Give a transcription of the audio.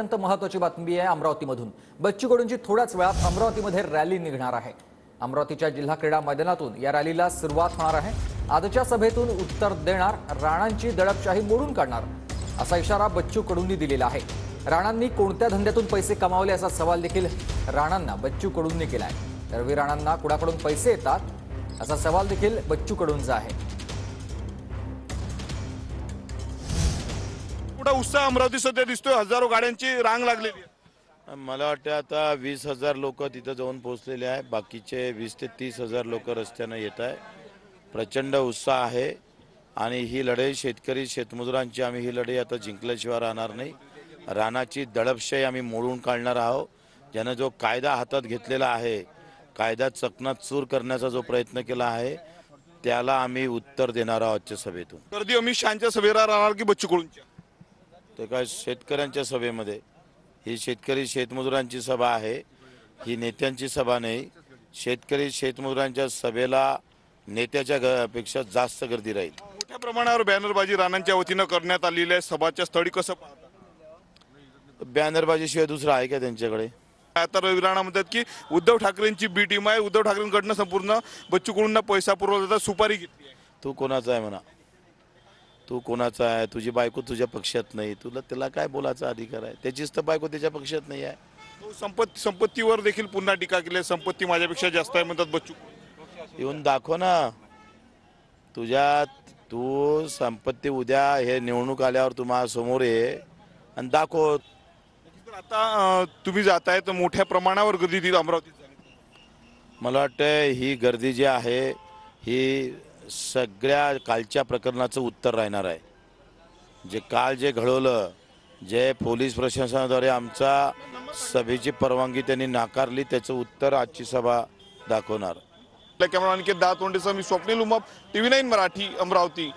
अत्यंत महत्त्वाची बातमी आहे अमरावतीमधून। बच्चू कडूंची थोड्याच वेळात अमरावतीमध्ये रॅली निघणार आहे। अमरावतीच्या जिल्हा क्रीडा मैदानातून या रॅलीला सुरुवात होणार आहे। आजच्या सभेतून उत्तर देणार, राणांची दडपशाही मोडून काढणार असा इशारा बच्चू कडूंनी दिलेला आहे। राणांनी कोणत्या धंद्यातून पैसे कमावले असा सवाल देखील राणांना बच्चू कडूंनी केलाय। रवी राणांना कुणाकडून पैसे येतात असा सवाल देखील बच्चू कडूंचा आहे। कुठे उत्साह अमरावती सध्या दिसतोय, हजारो गाड्यांची रांग लागलेली आहे। मला वाटतं आता 20,000 लोक तिथे जाऊन पोहोचलेले आहे। बाकीचे 20 ते 30,000 लोक रस्त्याने येत आहे। प्रचंड उत्साह आहे आणि ही लढाई शेतकरी शेतमजुरांची, आम्ही ही लढाई आता जिंकल्याशिवाय राहणार नाही। राणाची दडपशाही आम्ही मोडून काढणार आहोत। ज्याने जो कायदा हातात घेतलेला आहे, कायदा चकनाचूर करण्याचा जो प्रयत्न केला आहे, त्याला आम्ही उत्तर देणार आहोत आजच्या सभेतून। गर्दी अमित शहांच्या सभेला राहणार की बच्चू कडूंच्या? ते काय शेतकऱ्यांच्या सभेमध्ये, ही शेतकरी शेतमजुरांची सभा आहे, ही नेत्यांची सभा नाही। शेतकरी शेतमजुरांच्या सभेला नेत्याच्या पेक्षा जास्त गर्दी राहील। मोठ्या प्रमाणावर बॅनरबाजी राणांच्या वतीने करण्यात आलेली आहे। सभाच्या स्थळी कसं पाहता? बॅनरबाजी शिवाय दुसरा आहे का त्यांच्याकडे? आता रवी राणा म्हणतात की उद्धव ठाकरेंची बी टीम आहे, उद्धव ठाकरेंकडून संपूर्ण बच्चू कडूंना पैसा पुरवला, सुपारी घेतली आहे। तू कोणाचा आहे म्हणा? तू कोणाचा आहे? तुझी बायको तुझ्या पक्षात नाही, तुला त्याला काय बोलायचा अधिकार आहे? त्याचीच तर बायको त्याच्या पक्षात नाही आहे। संपत्तीवर देखील पुन्हा टीका केली। संपत्ती माझ्यापेक्षा जास्त आहे म्हणतात बच्चू। येऊन दाखव ना तू संपत्ती। उद्या हे निवडणूक आल्यावर तू माझ्या समोर ये आणि दाखव। आता तुम्ही जाताय तर मोठ्या प्रमाणावर गर्दी तिथे अमरावतीत। मला वाटतं ही गर्दी जी आहे ही सगळ्या कालच्या प्रकरणाचं उत्तर राहणार आहे। जे काल जे घडवलं, जे पोलीस प्रशासनाद्वारे आमच्या सभेची परवानगी त्यांनी नाकारली, त्याचं उत्तर आजची सभा दाखवणार। कॅमेरामॅन के दातोंडेसह मी स्वप्नील उमाप, TV9 मराठी, अमरावती।